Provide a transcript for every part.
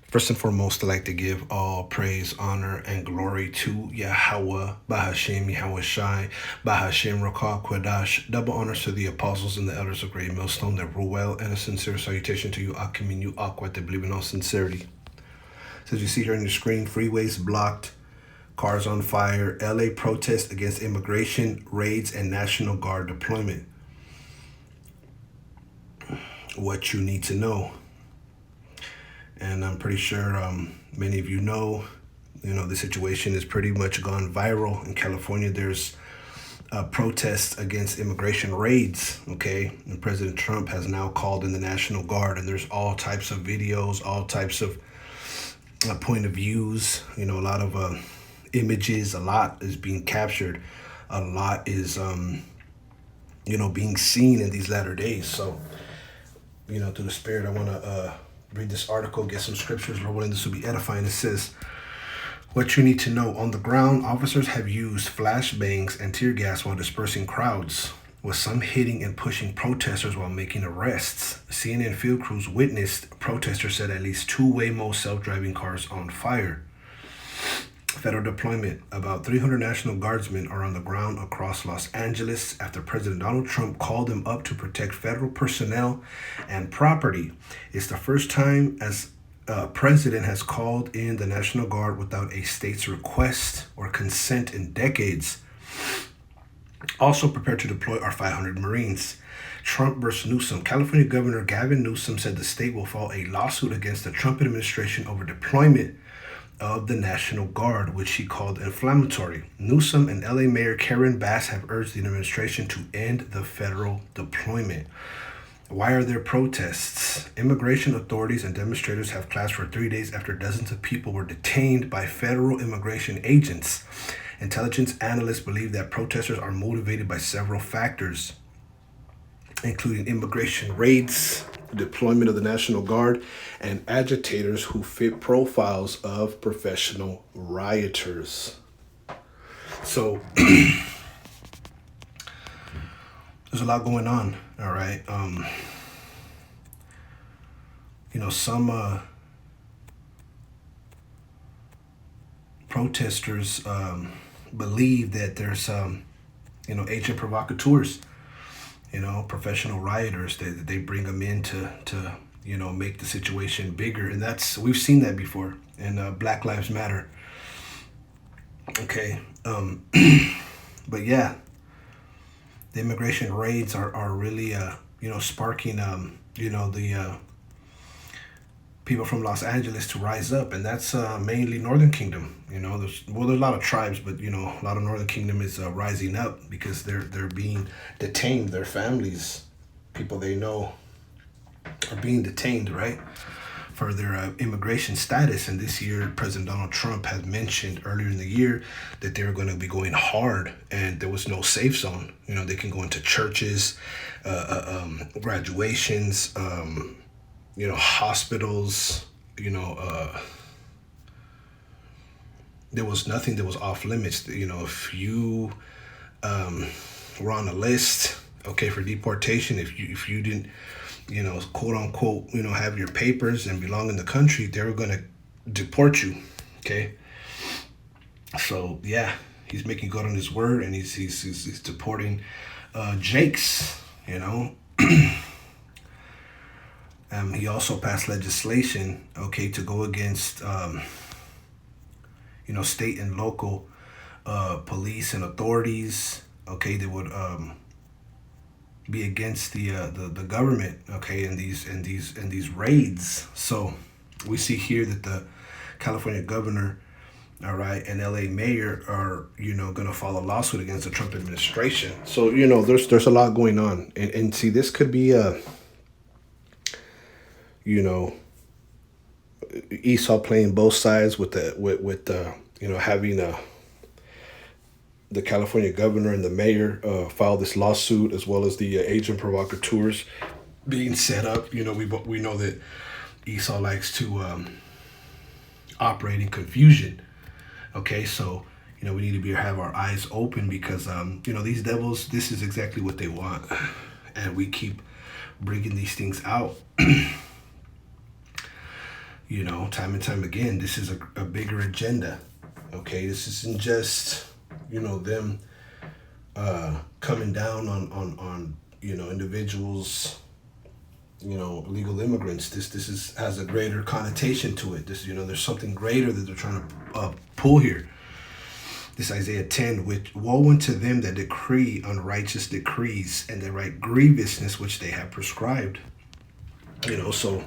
First and foremost, I'd like to give all praise, honor, and glory to Yahweh, Bahashem, Yahweh Shai, Bahashem, Rakah, Kwadash. Double honors to the apostles and the elders of Great Millstone that rule well, and a sincere salutation to you, Akim and you, Aquat, that believe in all sincerity. So as you see here on your screen, freeways blocked, cars on fire, LA protest against immigration raids and National Guard deployment. What you need to know. And I'm pretty sure many of you know, the situation is pretty much gone viral in California. There's protests against immigration raids, okay? And President Trump has now called in the National Guard, and there's all types of videos, all types of point of views, you know, a lot of images, a lot is being captured, a lot is, being seen in these latter days. So, through the Spirit, I want to read this article, get some scriptures. Lord willing, this will be edifying. It says, what you need to know. On the ground, officers have used flashbangs and tear gas while dispersing crowds, with some hitting and pushing protesters while making arrests. CNN field crews witnessed protesters set at least two Waymo self-driving cars on fire. Federal deployment. About 300 National Guardsmen are on the ground across Los Angeles after President Donald Trump called them up to protect federal personnel and property. It's the first time as president has called in the National Guard without a state's request or consent in decades. Also prepared to deploy are 500 Marines. Trump versus Newsom. California Governor Gavin Newsom said the state will file a lawsuit against the Trump administration over deployment of the National Guard, which he called inflammatory. Newsom and LA Mayor Karen Bass have urged the administration to end the federal deployment. Why are there protests? Immigration authorities and demonstrators have clashed for 3 days after dozens of people were detained by federal immigration agents. Intelligence analysts believe that protesters are motivated by several factors, including immigration raids, deployment of the National Guard, and agitators who fit profiles of professional rioters. So there's a lot going on, all right? Some protesters believe that there's, agent provocateurs, professional rioters, that they bring them in to make the situation bigger. And we've seen that before in Black Lives Matter. Okay. But yeah, the immigration raids are really, sparking, the people from Los Angeles to rise up. And that's mainly Northern Kingdom. There's a lot of tribes, but, a lot of Northern Kingdom is rising up because they're being detained. Their families, people they know, are being detained, right, for their immigration status. And this year, President Donald Trump had mentioned earlier in the year that they were going to be going hard, and there was no safe zone. They can go into churches, graduations, hospitals, there was nothing that was off limits. If you were on a list, okay, for deportation, if you didn't, quote unquote, have your papers and belong in the country, they were going to deport you. Okay. So yeah, he's making good on his word, and he's deporting Jakes, he also passed legislation, okay, to go against, state and local police and authorities, okay, that would be against the government, okay, in these raids. So we see here that the California governor, all right, and LA mayor are, going to file a lawsuit against the Trump administration. So, there's a lot going on. And see, this could be Esau playing both sides with having the California governor and the mayor file this lawsuit, as well as the agent provocateurs being set up. We know that Esau likes to operate in confusion. Okay, so we need to have our eyes open, because these devils, this is exactly what they want, and we keep bringing these things out. Time and time again, this is a bigger agenda. Okay, this isn't just them coming down on individuals, illegal immigrants. This is has a greater connotation to it. There's something greater that they're trying to pull here. This Isaiah 10, which woe unto them that decree unrighteous decrees and that write grievousness which they have prescribed. So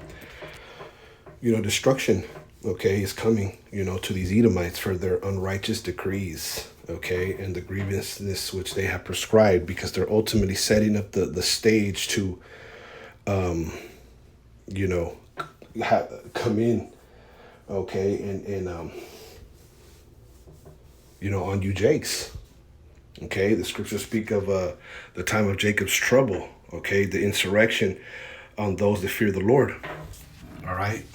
destruction, okay, is coming, to these Edomites for their unrighteous decrees, okay, and the grievousness which they have prescribed, because they're ultimately setting up the stage to, come in, okay, and on you Jakes, okay. The scriptures speak of the time of Jacob's trouble, okay, the insurrection on those that fear the Lord, all right.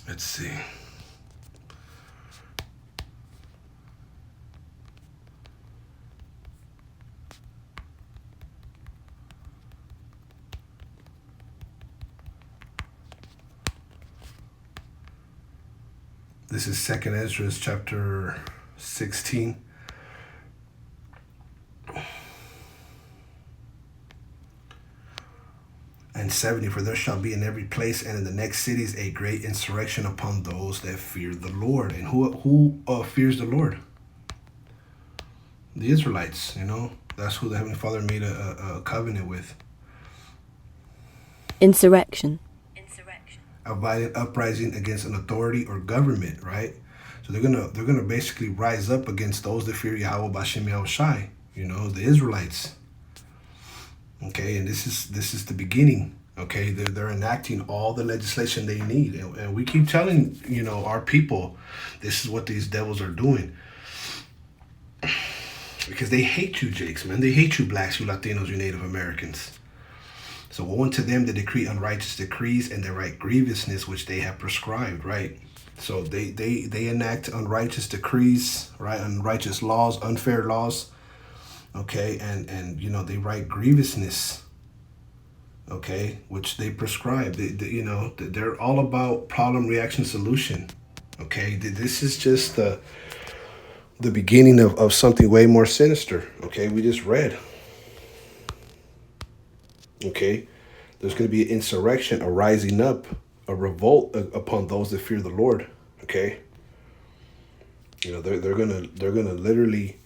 Let's see. This is 2nd Ezra chapter 16. And 70, for there shall be in every place and in the next cities a great insurrection upon those that fear the Lord. And who fears the Lord? The Israelites, That's who the Heavenly Father made a covenant with. Insurrection. A violent uprising against an authority or government, right? So they're gonna basically rise up against those that fear Yahweh Bashem Yahushai, the Israelites. Okay, and this is the beginning. Okay, they're enacting all the legislation they need, and we keep telling our people, this is what these devils are doing, because they hate you, Jakes, man. They hate you, blacks, you Latinos, you Native Americans. So woe unto them that decree unrighteous decrees and that write grievousness which they have prescribed, right? So they enact unrighteous decrees, right? Unrighteous laws, unfair laws, okay? And they write grievousness, okay, which they prescribe. They're all about problem, reaction, solution, okay? This is just the beginning of something way more sinister, okay? We just read. Okay, there's going to be an insurrection, a rising up, a revolt upon those that fear the Lord. Okay, they're gonna literally,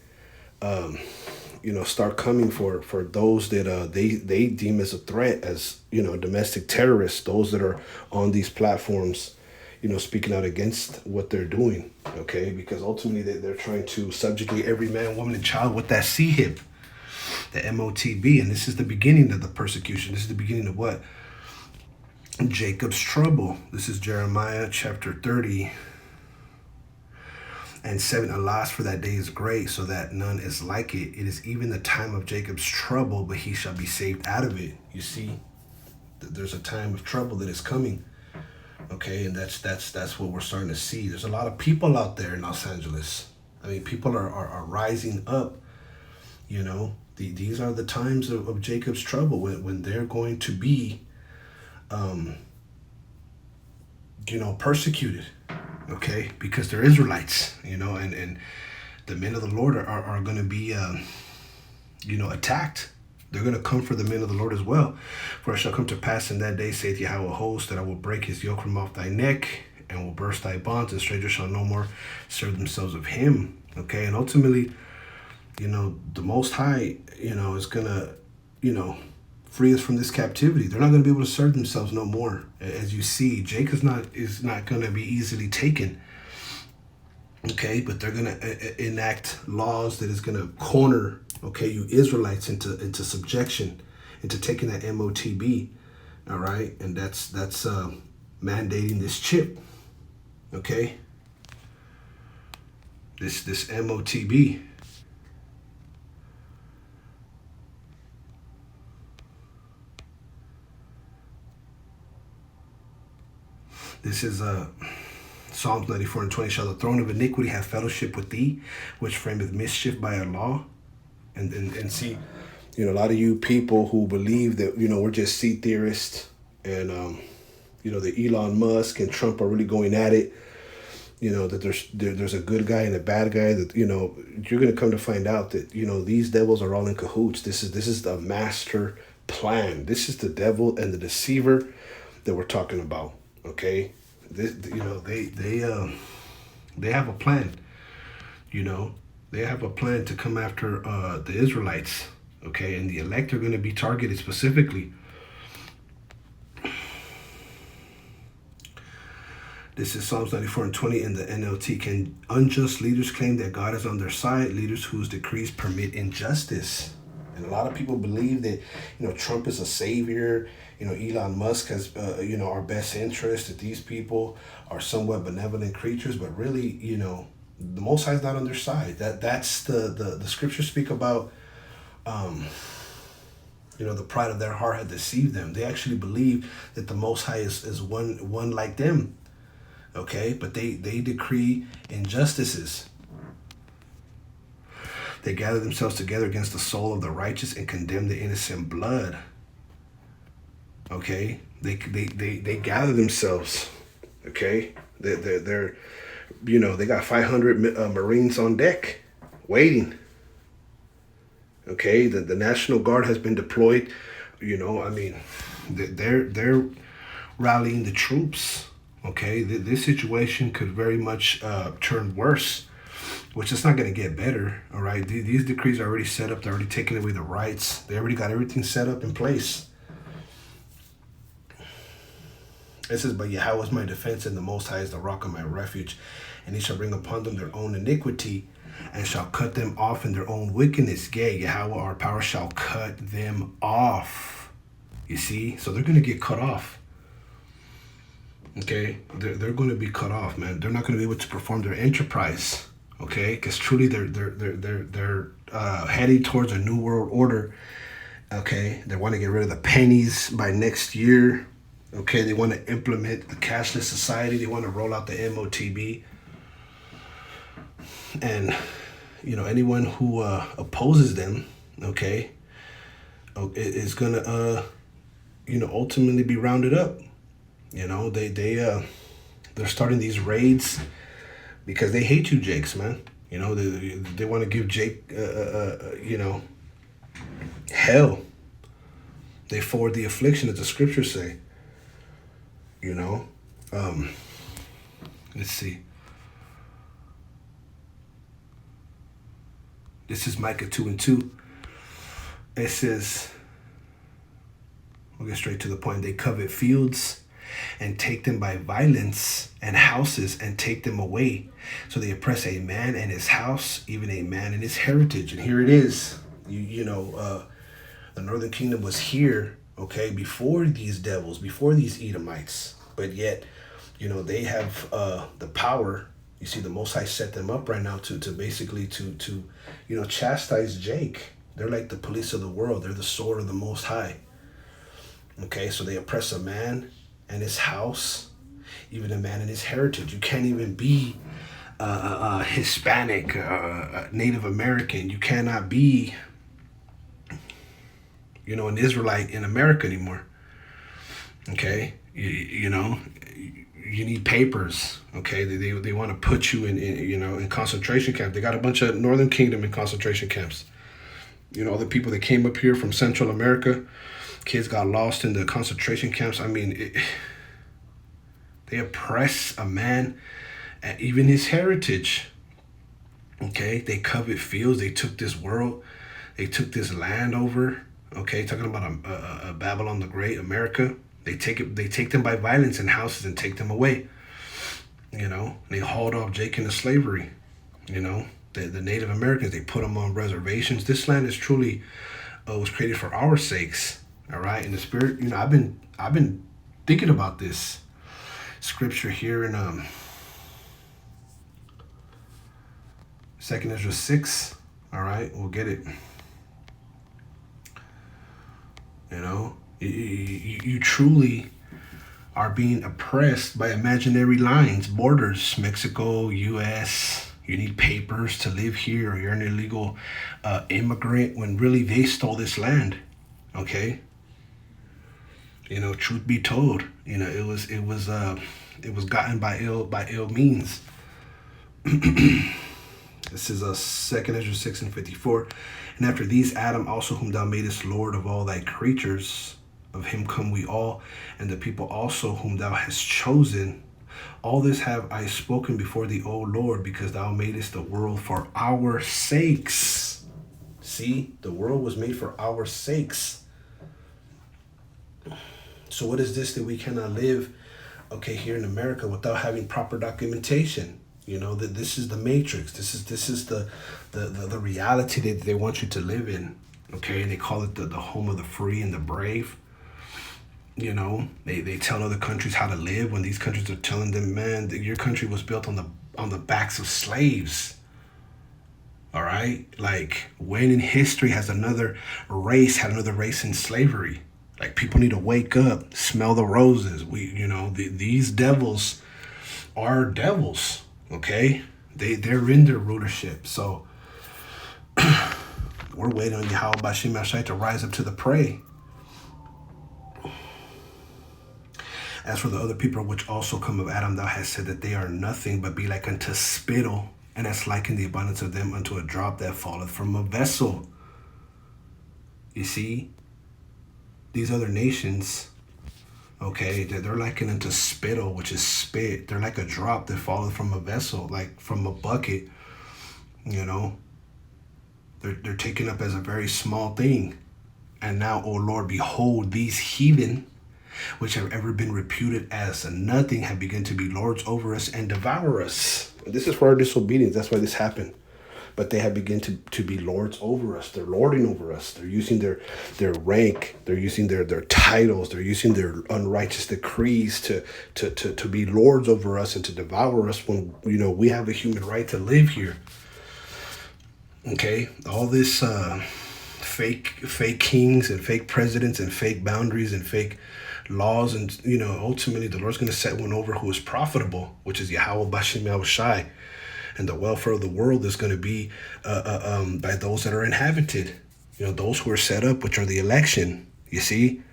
start coming for those that they deem as a threat, as domestic terrorists, those that are on these platforms, speaking out against what they're doing. Okay, because ultimately they're trying to subjugate every man, woman, and child with that C-hip. The MOTB, and this is the beginning of the persecution. This is the beginning of what? Jacob's trouble. This is Jeremiah chapter 30 and 7. Alas, for that day is great, so that none is like it. It is even the time of Jacob's trouble, but he shall be saved out of it. You see, there's a time of trouble that is coming. Okay, and that's what we're starting to see. There's a lot of people out there in Los Angeles. I mean, people are rising up, These are the times of Jacob's trouble, when they're going to be, persecuted, okay, because they're Israelites, and the men of the Lord are going to be, attacked. They're going to come for the men of the Lord as well. For it shall come to pass in that day, saith Yahweh of hosts, that I will break his yoke from off thy neck and will burst thy bonds, and strangers shall no more serve themselves of him. Okay, and ultimately, the Most High, is going to, free us from this captivity. They're not going to be able to serve themselves no more. As you see, Jake is not going to be easily taken. Okay, but they're going to enact laws that is going to corner, okay, you Israelites into subjection, into taking that MOTB, all right? And that's mandating this chip, okay? This MOTB. This is Psalms 94:20, shall the throne of iniquity have fellowship with thee, which frameth mischief by a law? And see, a lot of you people who believe that, we're just seed theorists and, that Elon Musk and Trump are really going at it, that there's a good guy and a bad guy, that, you're going to come to find out that, these devils are all in cahoots. This is the master plan. This is the devil and the deceiver that we're talking about. Okay. They have a plan, they have a plan to come after the Israelites. Okay. And the elect are going to be targeted specifically. This is Psalms 94:20 in the NLT. Can unjust leaders claim that God is on their side? Leaders whose decrees permit injustice. And a lot of people believe that, Trump is a savior. Elon Musk has, our best interest, that these people are somewhat benevolent creatures. But really, the Most High is not on their side. That's the scriptures speak about, the pride of their heart had deceived them. They actually believe that the Most High is one like them. Okay, but they decree injustices. They gather themselves together against the soul of the righteous and condemn the innocent blood. Okay, they gather themselves. Okay, they're they got 500 Marines on deck, waiting. Okay, the National Guard has been deployed. They're rallying the troops. Okay, this situation could very much turn worse, which is not going to get better. All right, these decrees are already set up. They're already taking away the rights. They already got everything set up in place. It says, but Yahweh is my defense, and the Most High is the rock of my refuge. And he shall bring upon them their own iniquity, and shall cut them off in their own wickedness. Yea, Yahweh our power shall cut them off. You see? So they're going to get cut off. Okay, they're going to be cut off, man. They're not going to be able to perform their enterprise. Okay, because truly they're heading towards a new world order. Okay, they want to get rid of the pennies by next year. Okay, they want to implement the cashless society. They want to roll out the MOTB. And anyone who opposes them, okay, is gonna ultimately be rounded up. They're starting these raids because they hate you, Jakes, man. They want to give Jake, hell. They forward the affliction, as the scriptures say. Let's see. This is Micah 2:2. It says, we'll get straight to the point. They covet fields and take them by violence, and houses and take them away. So they oppress a man and his house, even a man and his heritage. And here it is. The northern kingdom was here, okay, before these devils, before these Edomites. But yet, they have the power. You see, the Most High set them up right now to basically to chastise Jake. They're like the police of the world. They're the sword of the Most High. Okay, so they oppress a man and his house, even a man and his heritage. You can't even be Hispanic, Native American. You cannot be, an Israelite in America anymore. Okay, you need papers. Okay, they want to put you in concentration camp. They got a bunch of Northern Kingdom in concentration camps. All the people that came up here from Central America, kids got lost in the concentration camps. I mean, they oppress a man and even his heritage. Okay, they covet fields. They took this world. They took this land over. Okay, talking about a Babylon the Great, America. They take them by violence in houses and take them away. They hauled off Jake into slavery. The Native Americans, they put them on reservations. This land is truly was created for our sakes. All right, in the spirit, I've been thinking about this scripture here in 2 Ezra 6. All right, we'll get it. You truly are being oppressed by imaginary lines, borders, Mexico, U.S. You need papers to live here, or you're an illegal immigrant, when really they stole this land. Okay, truth be told, it was gotten by ill means. This is a second Ezra 6:54. And after these, Adam also, whom thou madest Lord of all thy creatures, of him come we all, and the people also whom thou hast chosen. All this have I spoken before thee, O Lord, because thou madest the world for our sakes. See, the world was made for our sakes. So what is this that we cannot live, okay, here in America without having proper documentation? That this is the matrix. This is the reality that they want you to live in. Okay, and they call it the home of the free and the brave. They tell other countries how to live, when these countries are telling them, man, that your country was built on the backs of slaves. All right, like, when in history has another race had another race in slavery? Like, people need to wake up, smell the roses. These devils are devils. Okay, they're in their rulership. So we're waiting on Yahweh Bashim Ashai to rise up to the prey. As for the other people which also come of Adam, thou hast said that they are nothing, but be like unto spittle, and hast likened the abundance of them unto a drop that falleth from a vessel. You see, these other nations, okay, they're likened unto spittle, which is spit. They're like a drop that falleth from a vessel, like from a bucket. They're taken up as a very small thing. And now, O Lord, behold, these heathen, which have ever been reputed as nothing, have begun to be lords over us and devour us. And this is for our disobedience. That's why this happened. But they have begun to be lords over us. They're lording over us. They're using their rank. They're using their titles. They're using their unrighteous decrees to be lords over us and to devour us, when we have a human right to live here. Okay, all this fake kings and fake presidents and fake boundaries and fake laws, and ultimately the Lord's going to set one over who is profitable, which is Yahweh Bashim Yahushai. And the welfare of the world is going to be by those that are inhabited, those who are set up, which are the election. You see,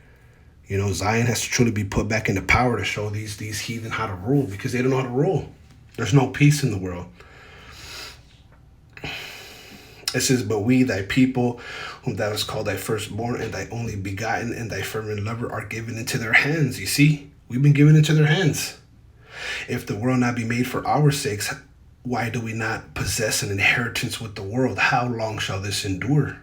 Zion has to truly be put back into power to show these heathen how to rule, because they don't know how to rule. There's no peace in the world. It says, but we, thy people, whom thou hast called thy firstborn, and thy only begotten, and thy fervent lover, are given into their hands. You see, we've been given into their hands. If the world not be made for our sakes, why do we not possess an inheritance with the world? How long shall this endure?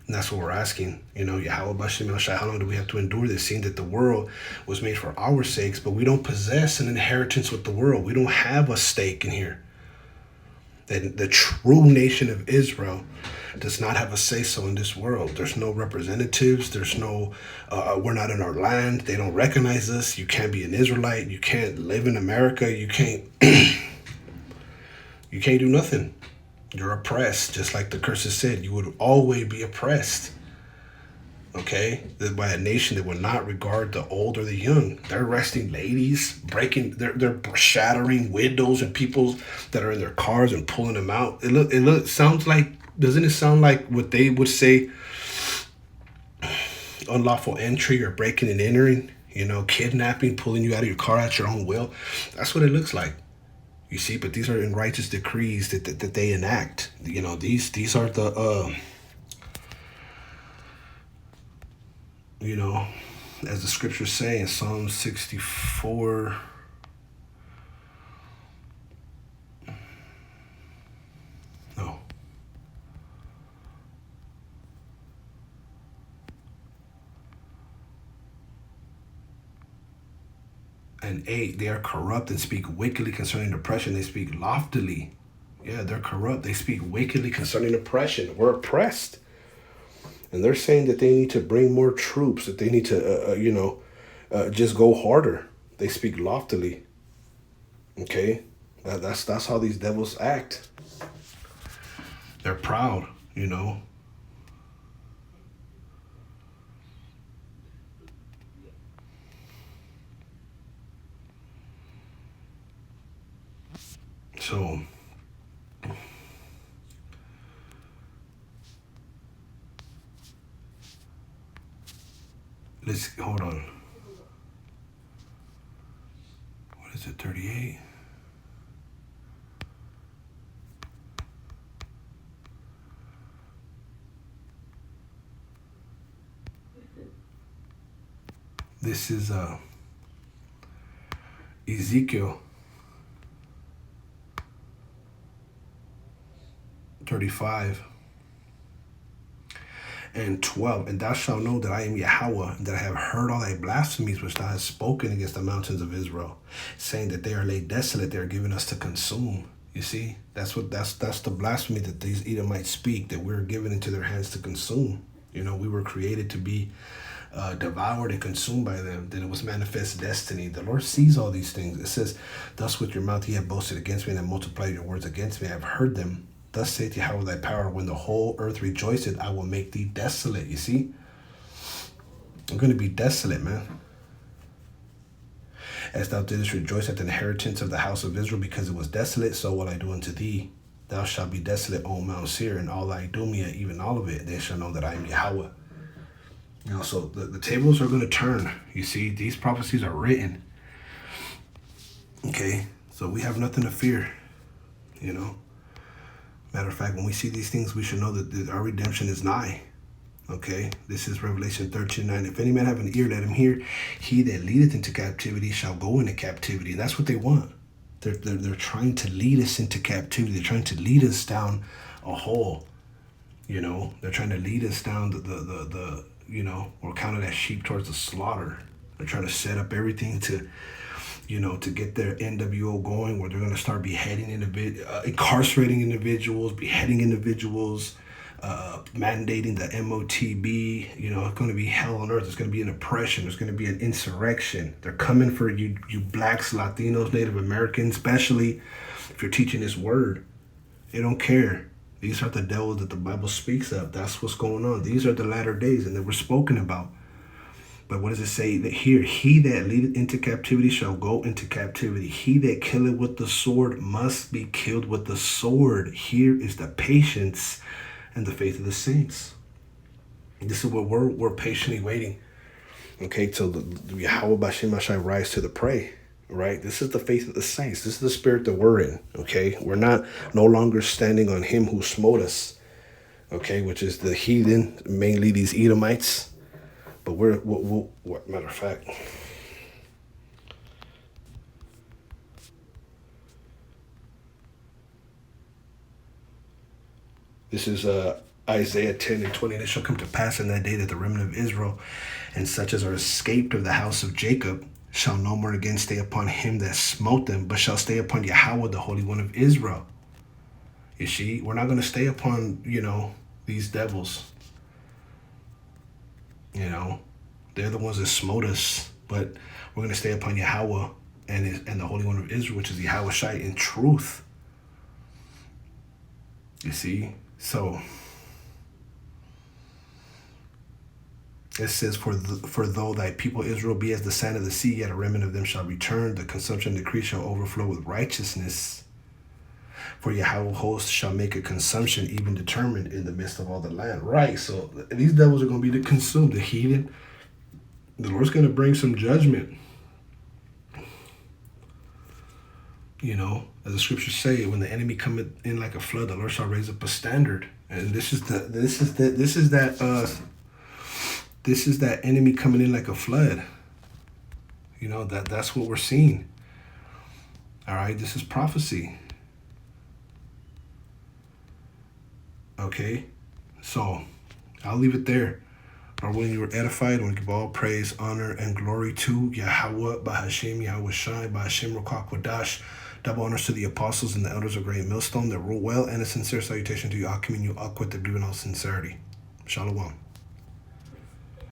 And that's what we're asking. Yahweh Bashim El Shai, how long do we have to endure this, seeing that the world was made for our sakes, but we don't possess an inheritance with the world? We don't have a stake in here. That the true nation of Israel does not have a say-so in this world. There's no representatives. There's no, we're not in our land. They don't recognize us. You can't be an Israelite. You can't live in America. You can't, you can't do nothing. You're oppressed. Just like the curses said, you would always be oppressed. Okay? By a nation that will not regard the old or the young. They're arresting ladies, they're shattering windows and people that are in their cars and pulling them out. Doesn't it sound like what they would say, unlawful entry or breaking and entering, kidnapping, pulling you out of your car at your own will? That's what it looks like. You see, but these are unrighteous decrees that they enact. These are the as the scriptures say in Psalm 64, no, and 8, they are corrupt and speak wickedly concerning oppression. They speak loftily. Yeah, they're corrupt. They speak wickedly concerning oppression. We're oppressed. And they're saying that they need to bring more troops, that they need to, just go harder. They speak loftily. Okay? That's how these devils act. They're proud, Let's hold on. What is it? 38. This is Ezekiel 35 and 12. And thou shalt know that I am Yahweh, and that I have heard all thy blasphemies which thou hast spoken against the mountains of Israel, saying that they are laid desolate, they are given us to consume. You see, that's the blasphemy that these Edomites speak, that we're given into their hands to consume. You know, we were created to be devoured and consumed by them. Then it was manifest destiny. The Lord sees all these things. It says, thus with your mouth ye have boasted against me, and have multiplied your words against me. I have heard them. Thus saith Yahweh thy power, when the whole earth rejoiceth, I will make thee desolate. You see, I'm going to be desolate, man. As thou didst rejoice at the inheritance of the house of Israel, because it was desolate, so will I do unto thee. Thou shalt be desolate, O Mount Seir, and all thy Idumea, even all of it. They shall know that I am Yahweh. You know, so the tables are going to turn. You see, these prophecies are written. Okay, so we have nothing to fear. You know, matter of fact, when we see these things, we should know that our redemption is nigh. Okay, this is Revelation 13:9. If any man have an ear, let him hear. He that leadeth into captivity shall go into captivity. And that's what they want. They're trying to lead us into captivity. They're trying to lead us down a hole. You know, they're trying to lead us down the you know, we're counted as sheep towards the slaughter. They're trying to set up everything to, you know, to get their NWO going, where they're going to start beheading incarcerating individuals, beheading individuals, mandating the MOTB. You know, it's going to be hell on earth. It's going to be an oppression. There's going to be an insurrection. They're coming for you blacks, Latinos, Native Americans, especially if you're teaching this word. They don't care. These are the devils that the Bible speaks of. That's what's going on. These are the latter days, and they were spoken about. But what does it say that here? He that leadeth into captivity shall go into captivity. He that killeth with the sword must be killed with the sword. Here is the patience and the faith of the saints. This is what we're patiently waiting. Okay, till the Yahweh B'Shem Ashai rise to the prey. Right? This is the faith of the saints. This is the spirit that we're in. Okay? We're no longer standing on him who smote us. Okay? Which is the heathen, mainly these Edomites. But we're matter of fact. This is Isaiah 10:20. And it shall come to pass in that day that the remnant of Israel and such as are escaped of the house of Jacob shall no more again stay upon him that smote them, but shall stay upon Yahweh, the Holy One of Israel. You see, we're not going to stay upon, you know, these devils. You know, they're the ones that smote us, but we're going to stay upon Yahweh and the Holy One of Israel, which is Yahweh Shai in truth. You see, so it says, for though thy people Israel be as the sand of the sea, yet a remnant of them shall return. The consumption decree shall overflow with righteousness. For Yahweh host shall make a consumption even determined in the midst of all the land. Right, so these devils are going to be consumed, the heathen. The Lord's going to bring some judgment. You know, as the scriptures say, when the enemy cometh in like a flood, the Lord shall raise up a standard. And this is that enemy coming in like a flood. You know, that's what we're seeing. All right, this is prophecy. Okay, so I'll leave it there. Lord, when you were edified, when you give all praise, honor, and glory to Yahweh, B'Hashem, Yahweh Shai, B'Hashem, Rokah Kodash. Double honors to the apostles and the elders of Great Millstone that rule well, and a sincere salutation to you, Akim and you, Akwit, that believe in all sincerity. Shalom.